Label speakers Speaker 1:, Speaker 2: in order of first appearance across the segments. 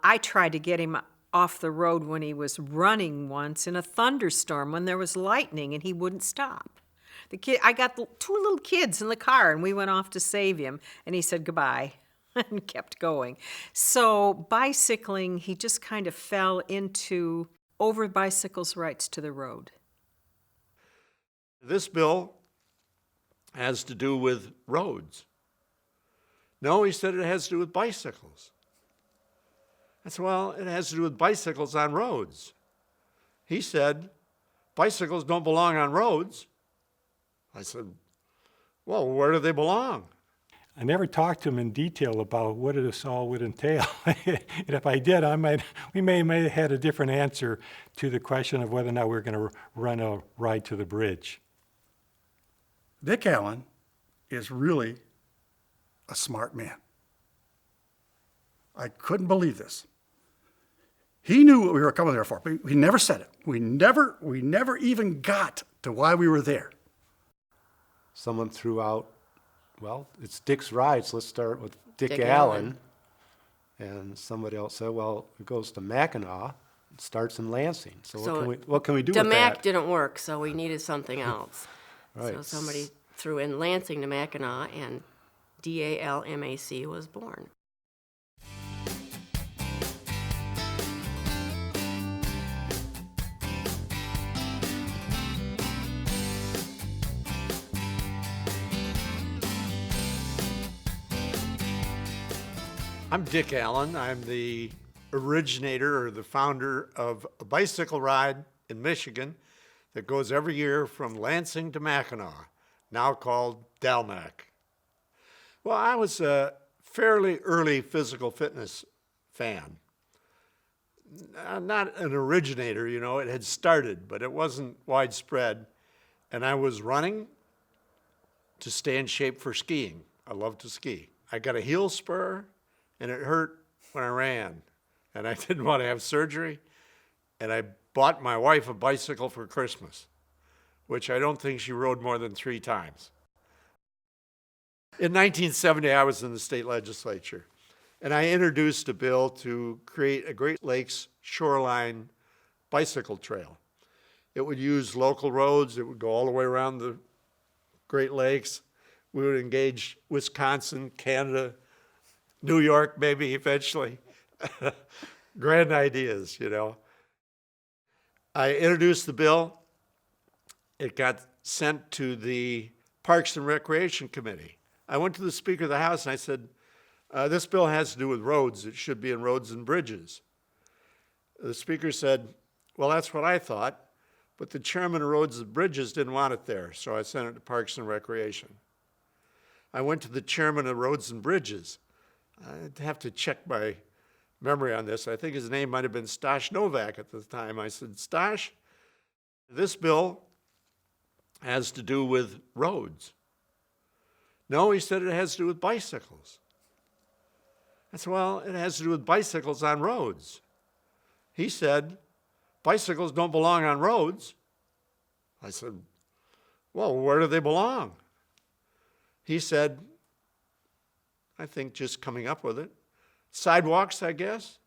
Speaker 1: I tried to get him off the road when he was running once in a thunderstorm when there was lightning and he wouldn't stop. I got two little kids in the car and we went off to save him and he said goodbye and kept going. So bicycling, he just kind of fell into over bicycles' rights to the road.
Speaker 2: This bill has to do with roads. No, he said it has to do with bicycles. I said, well, it has to do with bicycles on roads. He said, bicycles don't belong on roads. I said, well, where do they belong?
Speaker 3: I never talked to him in detail about what this all would entail. And if I did, we may have had a different answer to the question of whether or not we were going to run a ride to the bridge.
Speaker 4: Dick Allen is really a smart man. I couldn't believe this. He knew what we were coming there for, but he never said it. We never even got to why we were there.
Speaker 5: Someone threw out, well, it's Dick's rides. Let's start with Dick
Speaker 6: Allen.
Speaker 5: Allen. And somebody else said, well, it goes to Mackinac. It starts in Lansing. So what can we do with
Speaker 6: DALMAC
Speaker 5: that?
Speaker 6: didn't work, so we needed something else.
Speaker 5: Right.
Speaker 6: So somebody threw in Lansing to Mackinac, and DALMAC was born.
Speaker 2: I'm Dick Allen. I'm the originator or the founder of a bicycle ride in Michigan that goes every year from Lansing to Mackinac, now called DALMAC. Well, I was a fairly early physical fitness fan. Not an originator, it had started, but it wasn't widespread. And I was running to stay in shape for skiing. I love to ski. I got a heel spur, and it hurt when I ran. And I didn't want to have surgery. And I bought my wife a bicycle for Christmas, which I don't think she rode more than 3 times. In 1970, I was in the state legislature, and I introduced a bill to create a Great Lakes shoreline bicycle trail. It would use local roads. It would go all the way around the Great Lakes. We would engage Wisconsin, Canada, New York, maybe eventually. Grand ideas, I introduced the bill. It got sent to the Parks and Recreation Committee. I went to the Speaker of the House and I said, this bill has to do with roads. It should be in roads and bridges. The Speaker said, well, that's what I thought, but the chairman of Roads and Bridges didn't want it there, so I sent it to Parks and Recreation. I went to the chairman of Roads and Bridges. I'd have to check my memory on this. I think his name might have been Stash Novak at the time. I said, Stash, this bill has to do with roads. No, he said it has to do with bicycles. I said, well, it has to do with bicycles on roads. He said, bicycles don't belong on roads. I said, well, where do they belong? He said, I think just coming up with it. Sidewalks, I guess.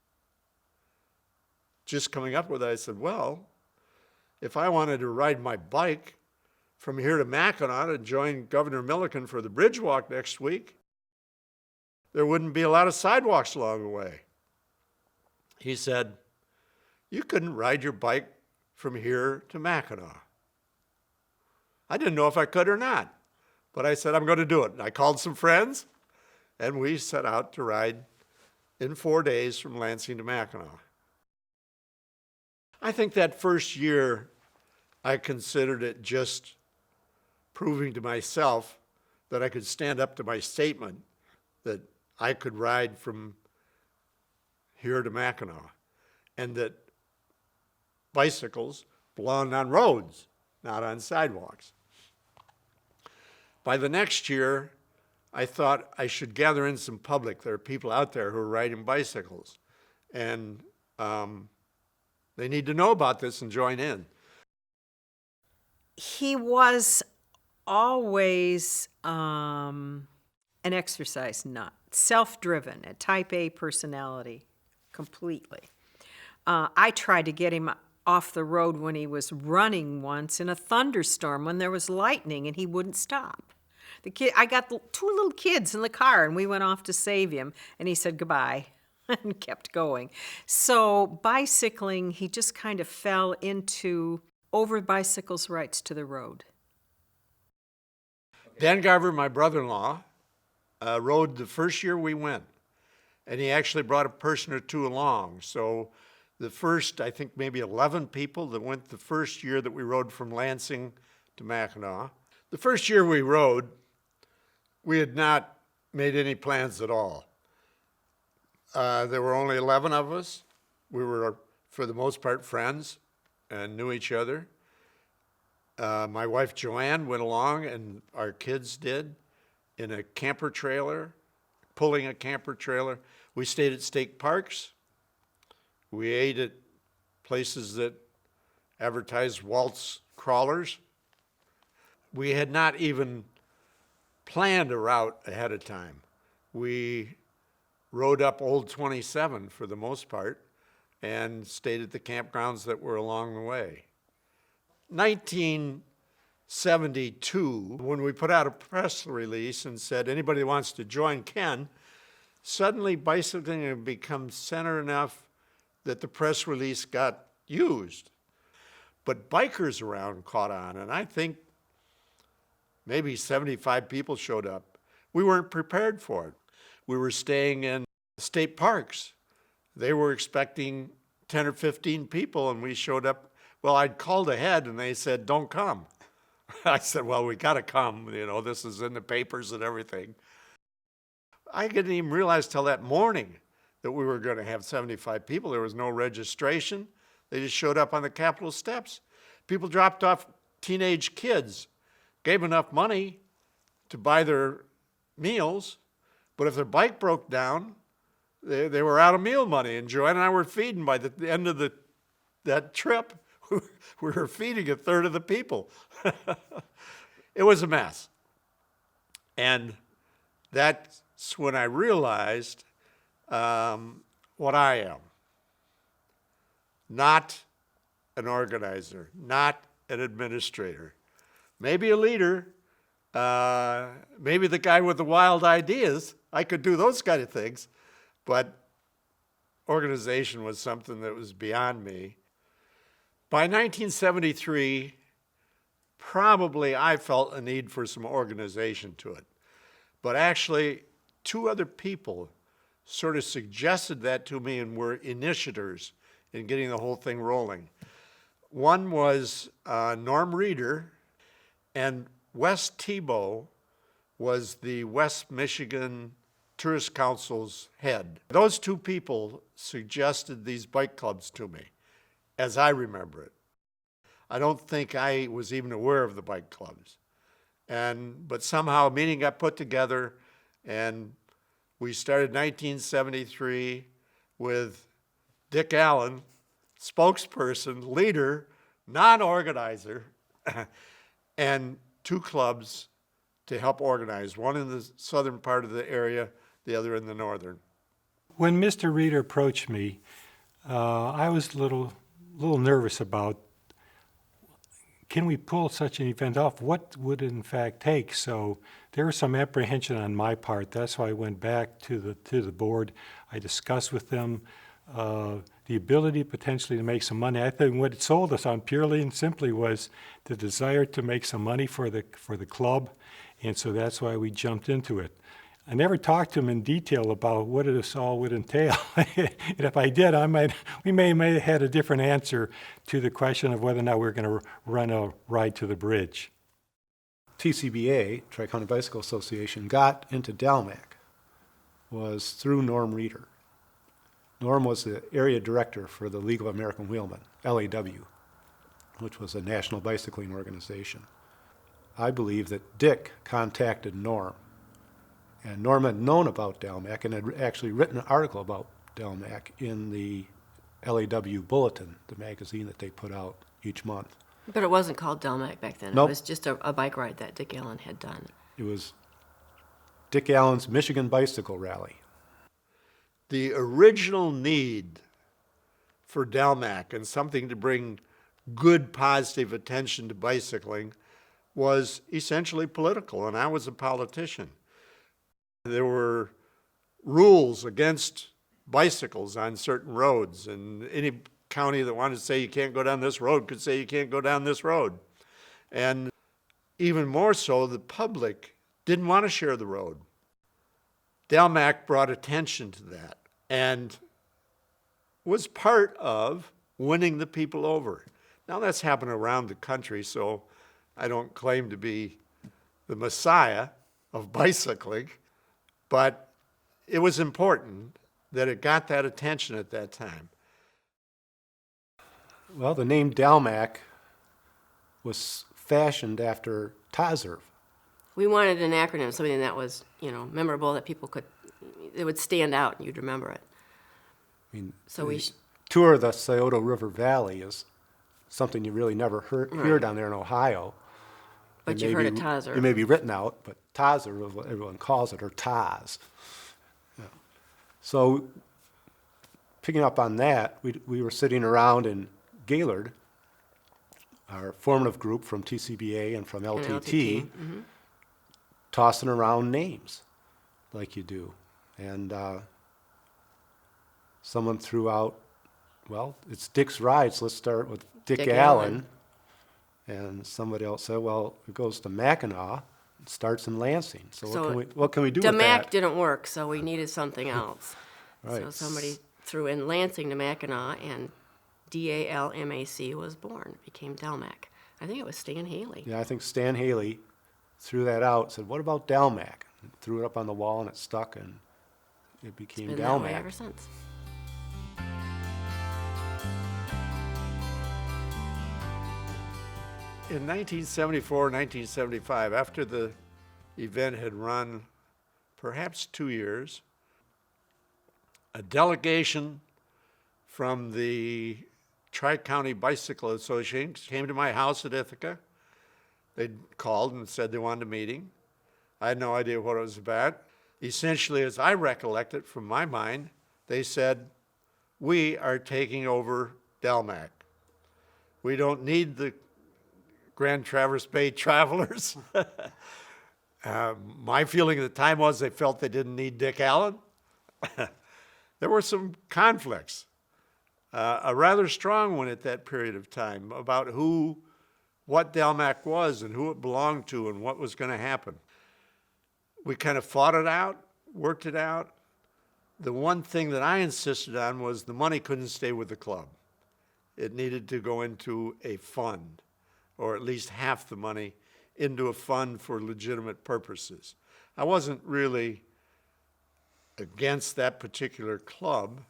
Speaker 2: Just coming up with it, I said, well, if I wanted to ride my bike from here to Mackinac and join Governor Milliken for the bridge walk next week, there wouldn't be a lot of sidewalks along the way. He said, you couldn't ride your bike from here to Mackinac. I didn't know if I could or not, but I said, I'm going to do it. And I called some friends, and we set out to ride in 4 days from Lansing to Mackinac. I think that first year, I considered it just proving to myself that I could stand up to my statement that I could ride from here to Mackinac, and that bicycles belong on roads, not on sidewalks. By the next year, I thought I should gather in some public. There are people out there who are riding bicycles, and they need to know about this and join in.
Speaker 1: He was always an exercise nut, self-driven, a type A personality. completely. I tried to get him off the road when he was running once in a thunderstorm when there was lightning and he wouldn't stop. I got two little kids in the car and we went off to save him and he said goodbye and kept going. So bicycling, he just kind of fell into over bicycles' rights to the road.
Speaker 2: Dan Garver, my brother-in-law, rode the first year we went, and he actually brought a person or two along. So the first, I think maybe 11 people that went the first year that we rode from Lansing to Mackinac. The first year we rode, we had not made any plans at all. There were only 11 of us. We were, for the most part, friends and knew each other. My wife JoAnn went along, and our kids did, in a camper trailer, pulling a camper trailer. We stayed at state parks. We ate at places that advertised waltz crawlers. We had not even planned a route ahead of time. We rode up Old 27 for the most part and stayed at the campgrounds that were along the way. 1972, when we put out a press release and said, anybody that wants to join can, suddenly bicycling had become center enough that the press release got used. But bikers around caught on, and I think maybe 75 people showed up. We weren't prepared for it. We were staying in state parks. They were expecting 10 or 15 people, and we showed up. Well, I'd called ahead, and they said, don't come. I said, well, we got to come. You know, this is in the papers and everything. I didn't even realize till that morning that we were going to have 75 people. There was no registration. They just showed up on the Capitol steps. People dropped off teenage kids, gave enough money to buy their meals, but if their bike broke down, they were out of meal money. And JoAnn and I were feeding by the end of that trip. We were feeding a third of the people. It was a mess. And that's when I realized what I am. Not an organizer, not an administrator. Maybe a leader, maybe the guy with the wild ideas. I could do those kind of things, but organization was something that was beyond me. By 1973, probably I felt a need for some organization to it. But actually, two other people sort of suggested that to me and were initiators in getting the whole thing rolling. One was Norm Reeder, and Wes Tebow was the West Michigan Tourist Council's head. Those two people suggested these bike clubs to me, as I remember it. I don't think I was even aware of the bike clubs. But somehow a meeting got put together, and we started 1973 with Dick Allen, spokesperson, leader, non-organizer, and two clubs to help organize, one in the southern part of the area, the other in the northern.
Speaker 3: When Mr. Reeder approached me, I was a little nervous about, can we pull such an event off? What would it in fact take? So there was some apprehension on my part. That's why I went back to the board. I discussed with them the ability potentially to make some money. I think what it sold us on purely and simply was the desire to make some money for the club, and so that's why we jumped into it. I never talked to him in detail about what this all would entail. And if I did, we may have had a different answer to the question of whether or not we're going to run a ride to the bridge.
Speaker 5: TCBA, Tri-County Bicycle Association, got into DALMAC was through Norm Reeder. Norm was the area director for the League of American Wheelmen, LAW, which was a national bicycling organization. I believe that Dick contacted Norm, and Norm had known about DALMAC and had actually written an article about DALMAC in the LAW Bulletin, the magazine that they put out each month.
Speaker 6: But it wasn't called DALMAC back then.
Speaker 5: Nope.
Speaker 6: It was just a bike ride that Dick Allen had done.
Speaker 5: It was Dick Allen's Michigan Bicycle Rally.
Speaker 2: the original need for DALMAC and something to bring good, positive attention to bicycling was essentially political, and I was a politician. There were rules against bicycles on certain roads, and any county that wanted to say you can't go down this road could say you can't go down this road. And even more so, the public didn't want to share the road. DALMAC brought attention to that and was part of winning the people over. Now that's happened around the country, so I don't claim to be the messiah of bicycling, but it was important that it got that attention at that time.
Speaker 5: Well, the name DALMAC was fashioned after Tazerv.
Speaker 6: We wanted an acronym, something that was, memorable, that people it would stand out and you'd remember it.
Speaker 5: I mean,
Speaker 6: So we
Speaker 5: tour of the Scioto River Valley is something you really never hear down there in Ohio.
Speaker 6: But
Speaker 5: It
Speaker 6: you've
Speaker 5: may
Speaker 6: heard
Speaker 5: be-
Speaker 6: of Tazerv.
Speaker 5: It may be written out, but Tazerv is what everyone calls it, or Taz. Yeah. So, picking up on that, we were sitting around in Gaylord, our formative group from TCBA and from
Speaker 6: And
Speaker 5: LTT, tossing around names like you do. And someone threw out, well, it's Dick's Rides, let's start with Dick
Speaker 6: Dick
Speaker 5: Allen. And somebody else said, well, it goes to Mackinac, it starts in Lansing. So, what can we do with
Speaker 6: DALMAC
Speaker 5: that?
Speaker 6: didn't work, so we needed something else. So
Speaker 5: Right.
Speaker 6: somebody threw in Lansing to Mackinac, and DALMAC was born, became DALMAC. I think it was Stan Haley.
Speaker 5: Yeah, I think Stan Haley threw that out, said, what about DALMAC? And threw it up on the wall and it stuck and it became
Speaker 6: Been that way
Speaker 5: DALMAC.
Speaker 6: ever since.
Speaker 2: In 1974, 1975, after the event had run perhaps 2 years, a delegation from the Tri-County Bicycle Association came to my house at Ithaca. They called and said they wanted a meeting. I had no idea what it was about. Essentially, as I recollect it from my mind, they said, we are taking over DALMAC. We don't need the Grand Traverse Bay travelers. My feeling at the time was they felt they didn't need Dick Allen. There were some conflicts, a rather strong one at that period of time, about what DALMAC was and who it belonged to and what was going to happen. We kind of fought it out, worked it out. The one thing that I insisted on was the money couldn't stay with the club. It needed to go into a fund, or at least half the money into a fund for legitimate purposes. I wasn't really against that particular club,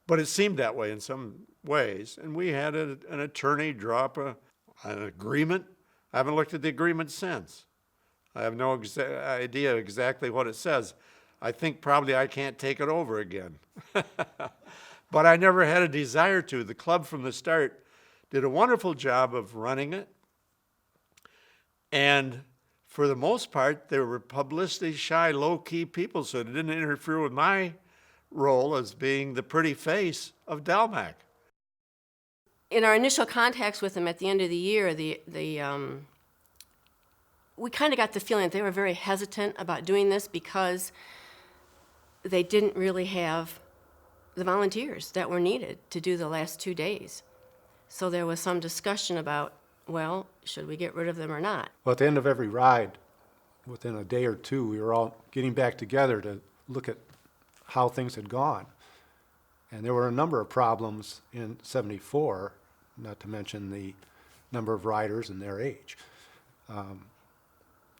Speaker 2: but it seemed that way in some ways. And we had an attorney draw up an agreement. I haven't looked at the agreement since. I have no idea exactly what it says. I think probably I can't take it over again. But I never had a desire to. The club from the start did a wonderful job of running it. And for the most part, they were publicity shy, low-key people, so it didn't interfere with my role as being the pretty face of DALMAC.
Speaker 6: In our initial contacts with them at the end of the year, we kind of got the feeling that they were very hesitant about doing this because they didn't really have the volunteers that were needed to do the last 2 days. So there was some discussion about, well, should we get rid of them or not?
Speaker 5: Well, at the end of every ride, within a day or two, we were all getting back together to look at how things had gone. And there were a number of problems in '74, not to mention the number of riders and their age.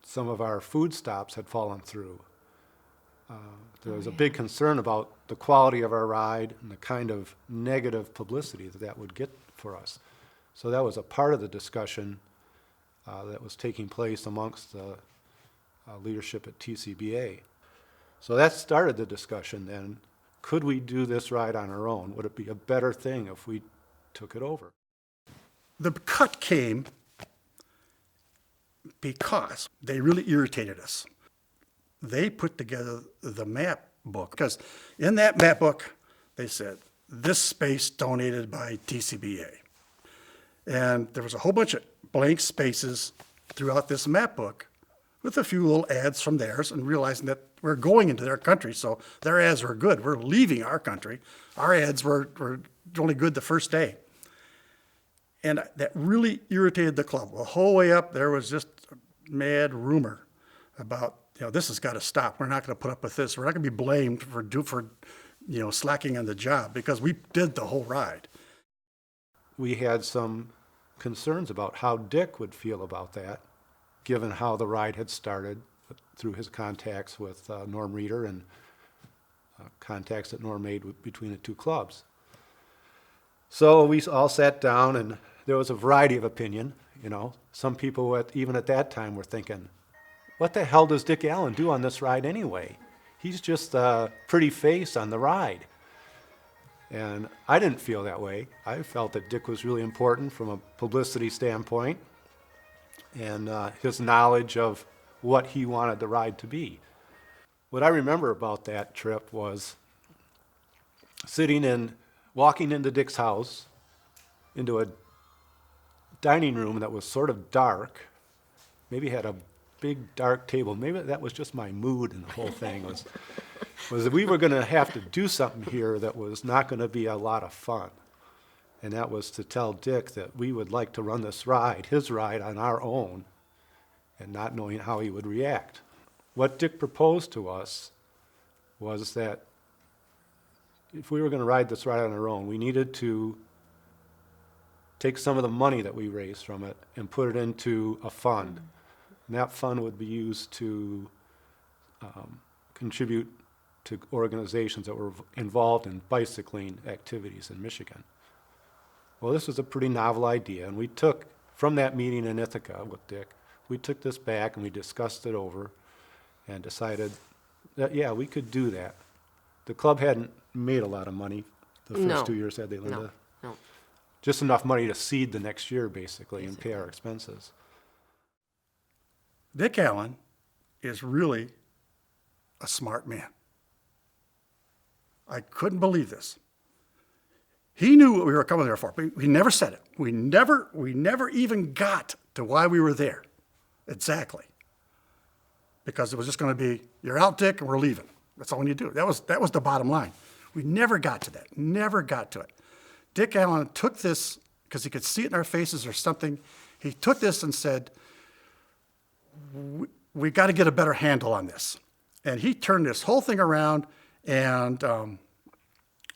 Speaker 5: Some of our food stops had fallen through. There was a big concern about the quality of our ride and the kind of negative publicity that would get for us. So that was a part of the discussion that was taking place amongst the leadership at TCBA. So that started the discussion then. Could we do this ride on our own? Would it be a better thing if we took it over?
Speaker 4: The cut came because they really irritated us. They put together the map book. Because in that map book, they said, this space donated by TCBA. And there was a whole bunch of blank spaces throughout this map book with a few little ads from theirs, and realizing that we're going into their country, so their ads were good. We're leaving our country. Our ads were only good the first day. And that really irritated the club. The whole way up, there was just a mad rumor about, this has got to stop. We're not going to put up with this. We're not going to be blamed for slacking on the job, because we did the whole ride.
Speaker 5: We had some concerns about how Dick would feel about that, given how the ride had started through his contacts with Norm Reeder and contacts that Norm made between the two clubs. So we all sat down, and there was a variety of opinion. Some people even at that time were thinking, what the hell does Dick Allen do on this ride anyway? He's just a pretty face on the ride. And I didn't feel that way. I felt that Dick was really important from a publicity standpoint, and his knowledge of what he wanted the ride to be. What I remember about that trip was walking into Dick's house, into a dining room that was sort of dark, maybe had a big dark table. Maybe that was just my mood in the whole thing, was that we were going to have to do something here that was not going to be a lot of fun. And that was to tell Dick that we would like to run this ride, his ride, on our own, and not knowing how he would react. What Dick proposed to us was that if we were going to ride this ride on our own, we needed to take some of the money that we raised from it and put it into a fund. And that fund would be used to contribute to organizations that were involved in bicycling activities in Michigan. Well, this was a pretty novel idea, and we took, from that meeting in Ithaca with Dick, we took this back and we discussed it over and decided that, yeah, we could do that. The club hadn't made a lot of money the first
Speaker 6: No.
Speaker 5: 2 years, had they, Linda?
Speaker 6: No.
Speaker 5: Just enough money to seed the next year, basically, and pay our expenses.
Speaker 4: Dick Allen is really a smart man. I couldn't believe this. He knew what we were coming there for, but we never said it. We never even got to why we were there. Exactly. Because it was just going to be, you're out, Dick, and we're leaving. That's all we need to do. That was the bottom line. We never got to that. Never got to it. Dick Allen took this, because he could see it in our faces or something, he took this and said, we got to get a better handle on this. And he turned this whole thing around, and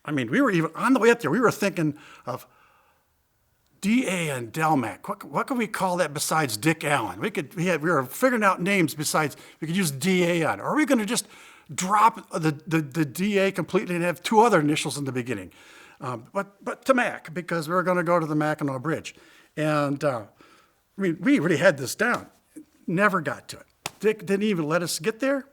Speaker 4: we were even, on the way up there, we were thinking of DA and DALMAC. What could we call that besides Dick Allen? We were figuring out names besides, we could use DA on. Or are we going to just drop the DA completely and have two other initials in the beginning? But to Mac, because we were going to go to the Mackinac Bridge. And we really had this down. Never got to it. Dick didn't even let us get there.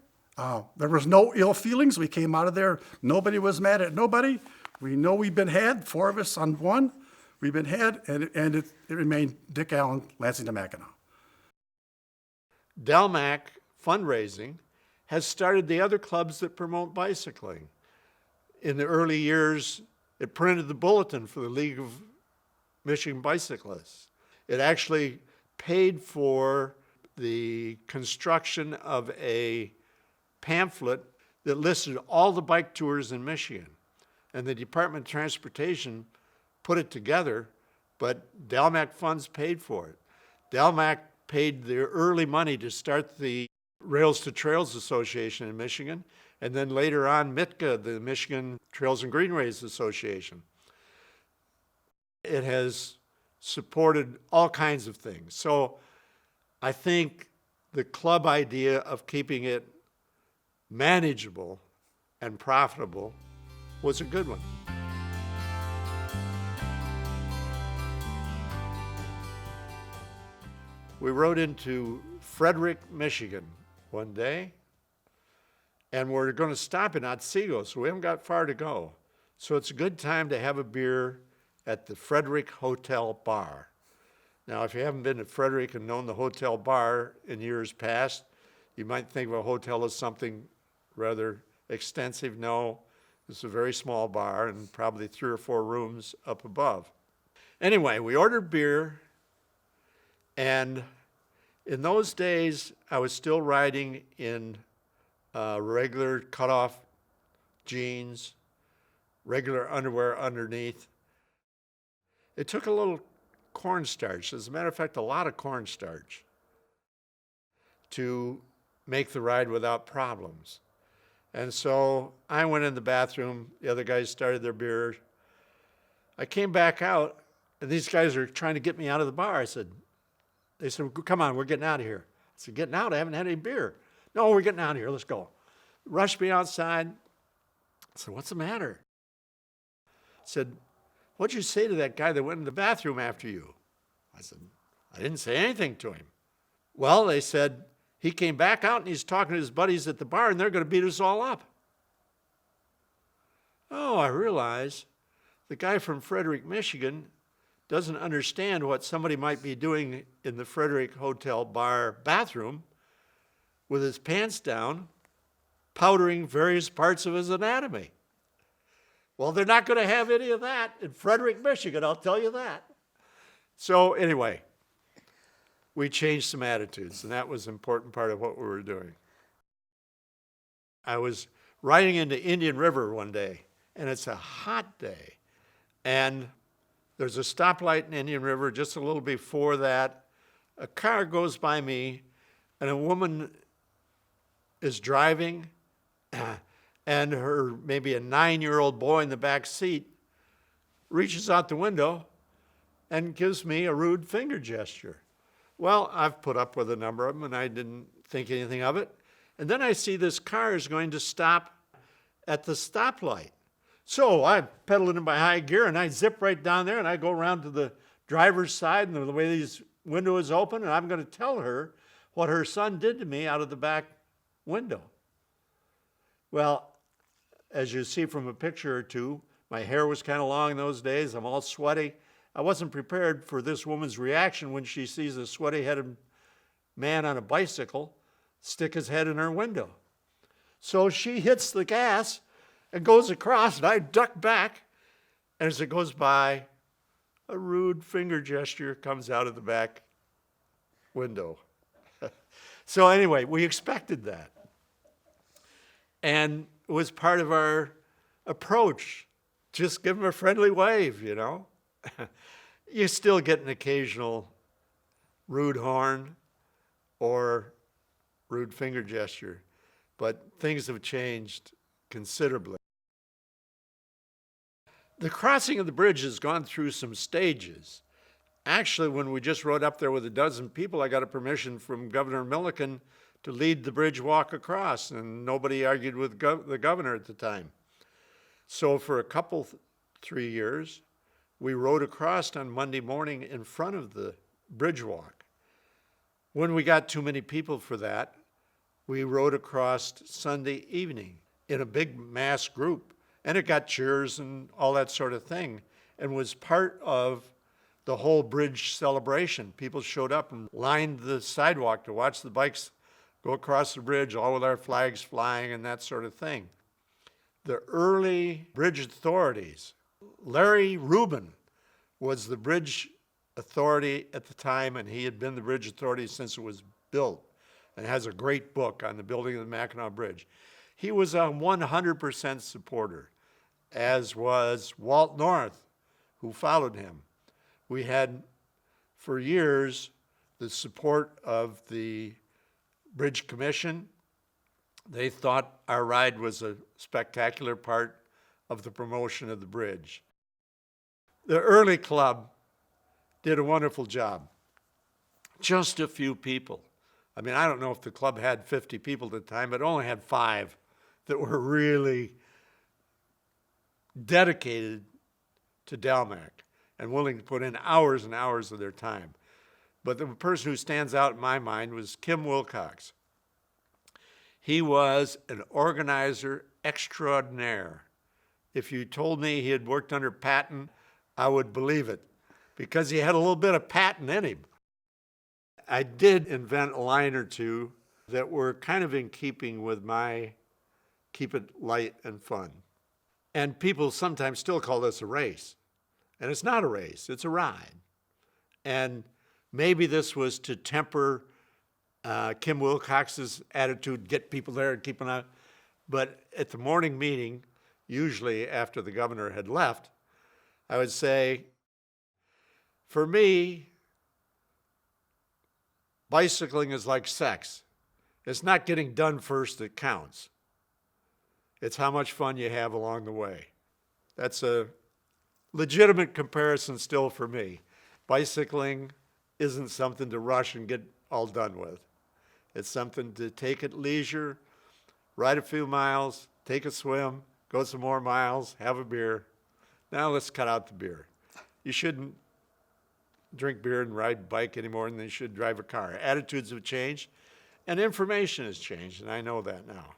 Speaker 4: There was no ill feelings. We came out of there. Nobody was mad at nobody. We know we've been had, four of us on one. We've been had, and it remained Dick Allen, Lansing to Mackinac.
Speaker 2: DALMAC fundraising has started the other clubs that promote bicycling. In the early years, it printed the bulletin for the League of Michigan Bicyclists. It actually paid for the construction of a pamphlet that listed all the bike tours in Michigan. And the Department of Transportation put it together, but DALMAC funds paid for it. DALMAC paid the early money to start the Rails to Trails Association in Michigan, and then later on MITCA, the Michigan Trails and Greenways Association. It has supported all kinds of things. So I think the club idea of keeping it manageable and profitable was a good one. We rode into Frederick, Michigan one day, and we're going to stop in Otsego, so we haven't got far to go. So it's a good time to have a beer at the Frederick Hotel Bar. Now, if you haven't been to Frederick and known the hotel bar in years past, you might think of a hotel as something rather extensive. No, it's a very small bar and probably 3 or 4 rooms up above. Anyway, we ordered beer, and in those days, I was still riding in regular cutoff jeans, regular underwear underneath. It took a little cornstarch, as a matter of fact, a lot of cornstarch, to make the ride without problems. And so I went in the bathroom, the other guys started their beer. I came back out, and these guys are trying to get me out of the bar. They said, come on, we're getting out of here. I said, getting out? I haven't had any beer. No, we're getting out of here, let's go. Rushed me outside. I said, what's the matter? I said, what'd you say to that guy that went in the bathroom after you? I said, I didn't say anything to him. Well, they said, he came back out and he's talking to his buddies at the bar and they're going to beat us all up. Oh, I realize the guy from Frederick, Michigan doesn't understand what somebody might be doing in the Frederick Hotel bar bathroom with his pants down, powdering various parts of his anatomy. Well, they're not going to have any of that in Frederick, Michigan, I'll tell you that. So anyway, we changed some attitudes, and that was an important part of what we were doing. I was riding into Indian River one day, and it's a hot day, and there's a stoplight in Indian River. Just a little before that, a car goes by me, and a woman is driving, and her maybe a 9-year-old boy in the back seat reaches out the window and gives me a rude finger gesture. Well, I've put up with a number of them, and I didn't think anything of it. And then I see this car is going to stop at the stoplight. So I pedal into my high gear, and I zip right down there, and I go around to the driver's side, and the way this window is open, and I'm going to tell her what her son did to me out of the back window. Well, as you see from a picture or two, my hair was kind of long in those days. I'm all sweaty. I wasn't prepared for this woman's reaction when she sees a sweaty-headed man on a bicycle stick his head in her window. So she hits the gas and goes across, and I duck back, and as it goes by, a rude finger gesture comes out of the back window. So anyway, we expected that. And it was part of our approach. Just give them a friendly wave, you know. You still get an occasional rude horn or rude finger gesture, but things have changed considerably. The crossing of the bridge has gone through some stages. Actually, when we just rode up there with a dozen people, I got a permission from Governor Milliken to lead the bridge walk across, and nobody argued with the governor at the time. So for a couple, 3 years, we rode across on Monday morning in front of the bridge walk. When we got too many people for that, we rode across Sunday evening in a big mass group, and it got cheers and all that sort of thing, and was part of the whole bridge celebration. People showed up and lined the sidewalk to watch the bikes go across the bridge, all with our flags flying and that sort of thing. The early bridge authorities, Larry Rubin was the bridge authority at the time, and he had been the bridge authority since it was built, and has a great book on the building of the Mackinac Bridge. He was a 100% supporter, as was Walt North, who followed him. We had, for years, the support of the Bridge Commission. They thought our ride was a spectacular part of the promotion of the bridge. The early club did a wonderful job. Just a few people. I mean, I don't know if the club had 50 people at the time, but it only had 5 that were really dedicated to DALMAC and willing to put in hours and hours of their time. But the person who stands out in my mind was Kim Wilcox. He was an organizer extraordinaire. If you told me he had worked under Patton, I would believe it, because he had a little bit of Patton in him. I did invent a line or two that were kind of in keeping with my keep it light and fun. And people sometimes still call this a race. And it's not a race, it's a ride. And maybe this was to temper Kim Wilcox's attitude, get people there and keep them out. But at the morning meeting, usually after the governor had left, I would say, for me, bicycling is like sex. It's not getting done first that counts. It's how much fun you have along the way. That's a legitimate comparison still for me. Bicycling isn't something to rush and get all done with. It's something to take at leisure, ride a few miles, take a swim, go some more miles, have a beer. Now let's cut out the beer. You shouldn't drink beer and ride bike any more than you should drive a car. Attitudes have changed, and information has changed, and I know that now.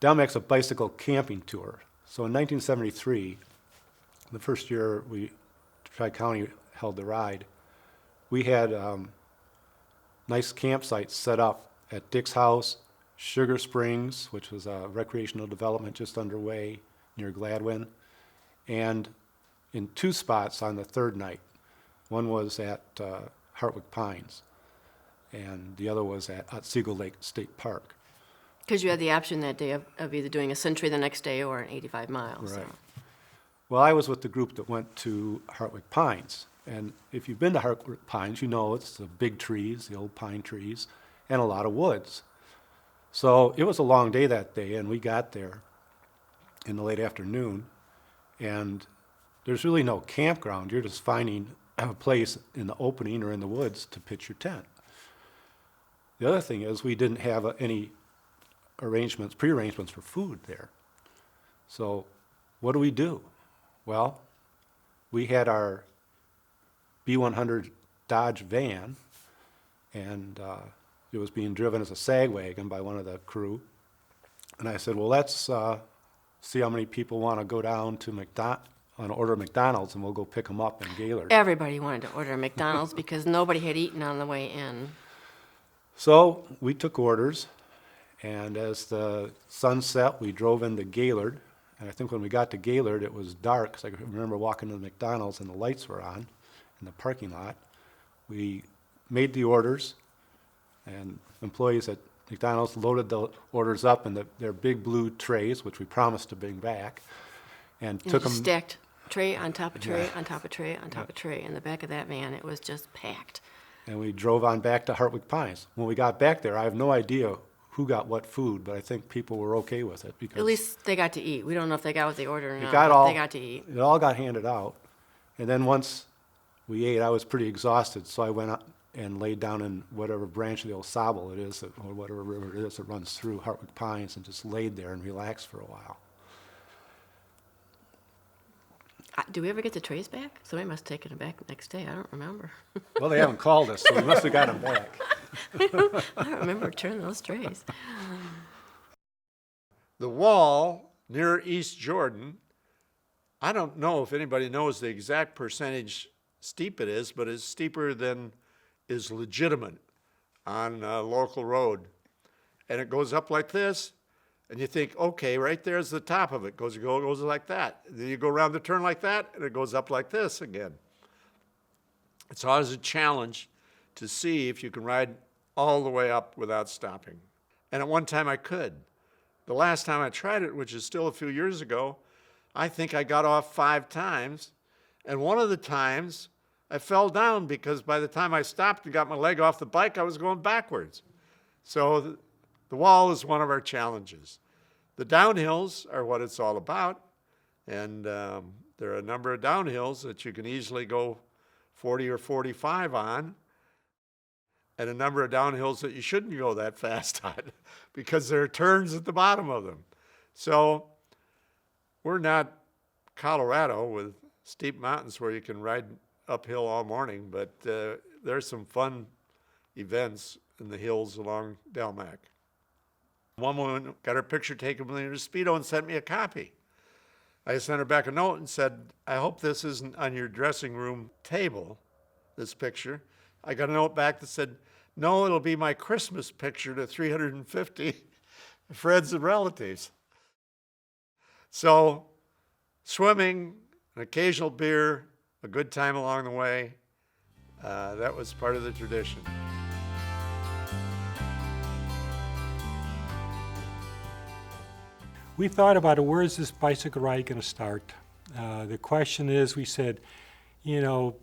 Speaker 5: DALMAC's a bicycle camping tour. So in 1973, the first year Tri-County held the ride, we had nice campsites set up at Dick's House, Sugar Springs, which was a recreational development just underway near Gladwin, and in two spots on the third night. One was at Hartwick Pines, and the other was at Otsego Lake State Park.
Speaker 6: Because you had the option that day of either doing a century the next day or an 85 miles.
Speaker 5: Right.
Speaker 6: So.
Speaker 5: Well, I was with the group that went to Hartwick Pines. And if you've been to Hartwick Pines, you know it's the big trees, the old pine trees, and a lot of woods. So it was a long day that day, and we got there in the late afternoon, and there's really no campground. You're just finding a place in the opening or in the woods to pitch your tent. The other thing is we didn't have any pre-arrangements for food there. So what do? Well, we had our B100 Dodge van, and it was being driven as a sag wagon by one of the crew. And I said, well, let's see how many people want to go down to order McDonald's, and we'll go pick them up in Gaylord.
Speaker 6: Everybody wanted to order McDonald's because nobody had eaten on the way in.
Speaker 5: So we took orders, and as the sun set, we drove into Gaylord. And I think when we got to Gaylord, it was dark, because I remember walking to the McDonald's and the lights were on in the parking lot. We made the orders, and employees at McDonald's loaded the orders up in their big blue trays, which we promised to bring back, and took them.
Speaker 6: Stacked tray on top of tray on top of tray on top of tray in the back of that van. It was just packed.
Speaker 5: And we drove on back to Hartwick Pines. When we got back there, I have no idea who got what food, but I think people were okay with it because
Speaker 6: At least they got to eat. We don't know if they got what they ordered or not,
Speaker 5: got
Speaker 6: but they got to eat.
Speaker 5: It all got handed out. And then once we ate, I was pretty exhausted, so I went out and laid down in whatever branch of the Osable it is, or whatever river it is that runs through Hartwick Pines, and just laid there and relaxed for a while.
Speaker 6: Do we ever get the trays back? Somebody must have taken them back the next day. I don't remember.
Speaker 5: Well, they haven't called us, so we must have got them back.
Speaker 6: I don't remember returning those trays.
Speaker 2: The wall near East Jordan, I don't know if anybody knows the exact percentage steep it is, but it's steeper than is legitimate on a local road. And it goes up like this, and you think, okay, right there's the top of it. Goes like that. Then you go around the turn like that, and it goes up like this again. It's always a challenge to see if you can ride all the way up without stopping. And at one time I could. The last time I tried it, which is still a few years ago, I think I got off 5 times. And one of the times I fell down because by the time I stopped and got my leg off the bike, I was going backwards. So the wall is one of our challenges. The downhills are what it's all about. And there are a number of downhills that you can easily go 40 or 45 on, and a number of downhills that you shouldn't go that fast on because there are turns at the bottom of them. So we're not Colorado with steep mountains where you can ride uphill all morning, but there's some fun events in the hills along DALMAC. One woman got her picture taken with her Speedo and sent me a copy. I sent her back a note and said, I hope this isn't on your dressing room table, this picture. I got a note back that said, no, it'll be my Christmas picture to 350. friends and relatives. So swimming, an occasional beer, a good time along the way, that was part of the tradition.
Speaker 3: We thought about it, where is this bicycle ride going to start? The question is, we said, you know,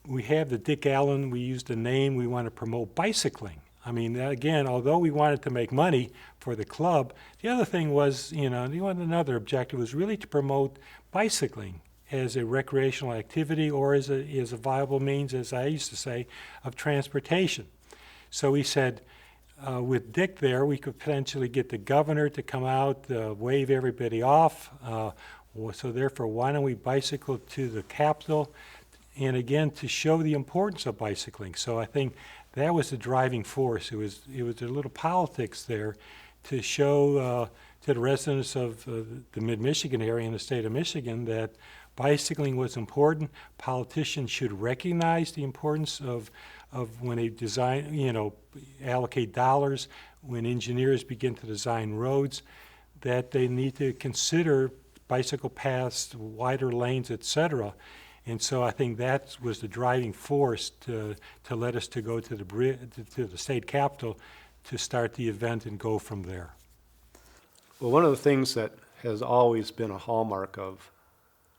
Speaker 3: we have the Dick Allen, we used a name, we want to promote bicycling. I mean, again, although we wanted to make money for the club, the other thing was, you know, another objective was really to promote bicycling as a recreational activity or as a viable means, as I used to say, of transportation. So we said, with Dick there, we could potentially get the governor to come out, wave everybody off. So therefore, why don't we bicycle to the Capitol? And again, to show the importance of bicycling. So I think that was the driving force. It was a little politics there to show to the residents of the mid-Michigan area and the state of Michigan that bicycling was important. Politicians should recognize the importance of when they design, you know, allocate dollars, when engineers begin to design roads, that they need to consider bicycle paths, wider lanes, et cetera. And so I think that was the driving force to let us to go to the state capitol to start the event and go from there.
Speaker 5: Well, one of the things that has always been a hallmark of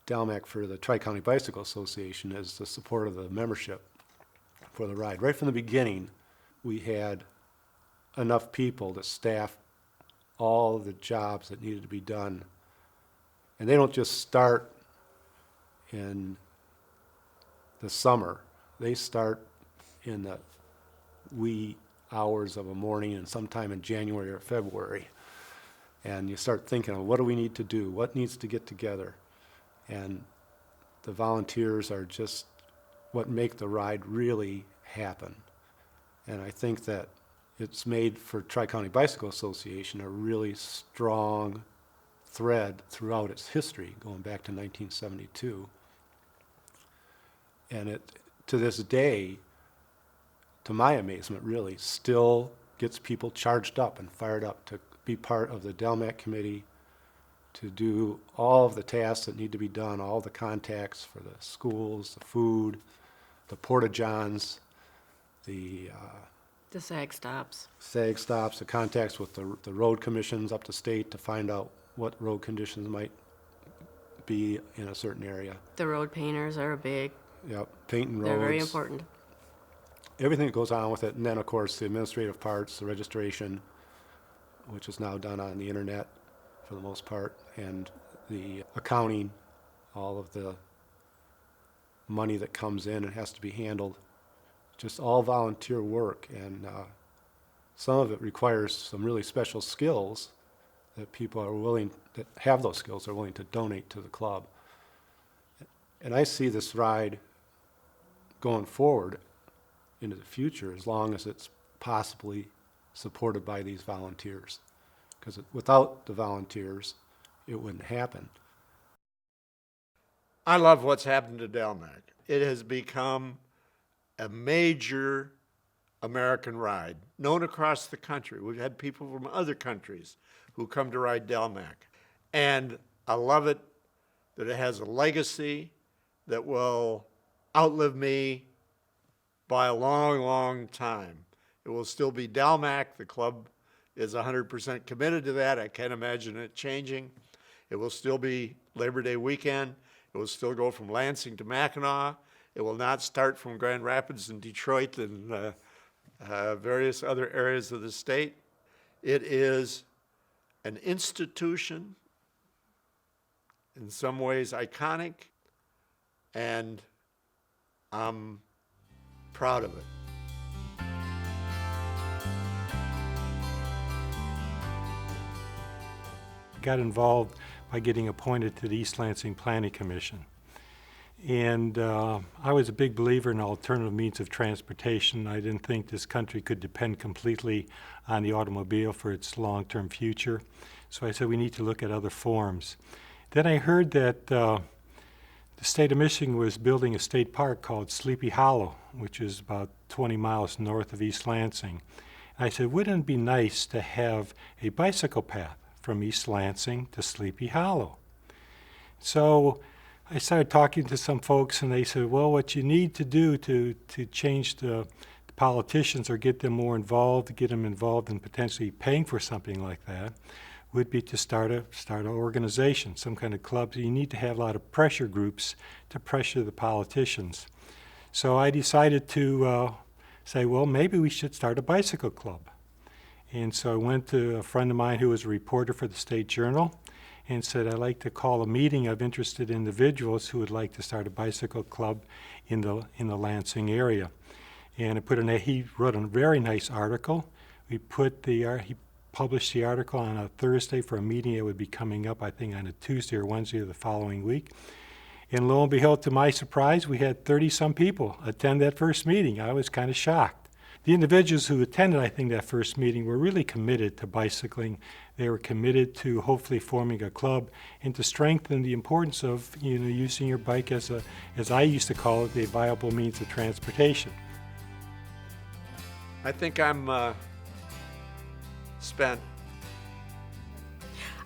Speaker 5: DALMAC for the Tri-County Bicycle Association is the support of the membership for the ride. Right from the beginning, we had enough people to staff all the jobs that needed to be done. And they don't just start in the summer. They start in the wee hours of a morning and sometime in January or February. And you start thinking of what do we need to do? What needs to get together? And the volunteers are just what make the ride really happen. And I think that it's made for Tri-County Bicycle Association a really strong thread throughout its history, going back to 1972. And it, to this day, to my amazement really, still gets people charged up and fired up to be part of the DALMAC committee, to do all of the tasks that need to be done, all the contacts for the schools, the food, the porta-johns, the
Speaker 6: SAG stops.
Speaker 5: SAG stops, the contacts with the road commissions up to state to find out what road conditions might be in a certain area.
Speaker 6: The road painters are a big,
Speaker 5: Yep, painting roads.
Speaker 6: they're very important.
Speaker 5: Everything that goes on with it, and then of course the administrative parts, the registration, which is now done on the internet for the most part, and the accounting, all of the money that comes in and has to be handled, just all volunteer work, and some of it requires some really special skills that people are willing, that have those skills, are willing to donate to the club. And I see this ride going forward into the future as long as it's possibly supported by these volunteers. Because without the volunteers, it wouldn't happen.
Speaker 2: I love what's happened to DALMAC. It has become a major American ride, known across the country. We've had people from other countries who come to ride DALMAC. And I love it that it has a legacy that will outlive me by a long, long time. It will still be DALMAC. The club is 100% committed to that. I can't imagine it changing. It will still be Labor Day weekend. It will still go from Lansing to Mackinac. It will not start from Grand Rapids and Detroit and various other areas of the state. It is an institution, in some ways iconic, and I'm proud of it.
Speaker 3: Got involved by getting appointed to the East Lansing Planning Commission. And I was a big believer in alternative means of transportation. I didn't think this country could depend completely on the automobile for its long-term future. So I said we need to look at other forms. Then I heard that the state of Michigan was building a state park called Sleepy Hollow, which is about 20 miles north of East Lansing. I said, wouldn't it be nice to have a bicycle path from East Lansing to Sleepy Hollow? So I started talking to some folks, and they said, well, what you need to do to change the politicians or get them more involved, get them involved in potentially paying for something like that, would be to start an organization, some kind of club. You need to have a lot of pressure groups to pressure the politicians. So I decided to say, well, maybe we should start a bicycle club. And so I went to a friend of mine who was a reporter for the State Journal and said, I'd like to call a meeting of interested individuals who would like to start a bicycle club in the Lansing area. And he wrote a very nice article. He published the article on a Thursday for a meeting that would be coming up, I think, on a Tuesday or Wednesday of the following week. And lo and behold, to my surprise, we had 30-some people attend that first meeting. I was kind of shocked. The individuals who attended, I think, that first meeting were really committed to bicycling. They were committed to hopefully forming a club and to strengthen the importance of using your bike as I used to call it, a viable means of transportation.
Speaker 2: I think I'm spent.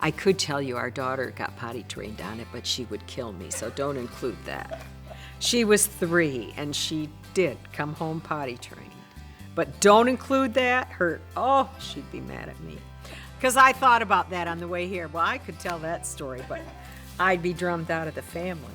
Speaker 1: I could tell you our daughter got potty trained on it, but she would kill me, so don't include that. She was 3, and she did come home potty trained. But don't include that. She'd be mad at me. Because I thought about that on the way here. Well, I could tell that story, but I'd be drummed out of the family.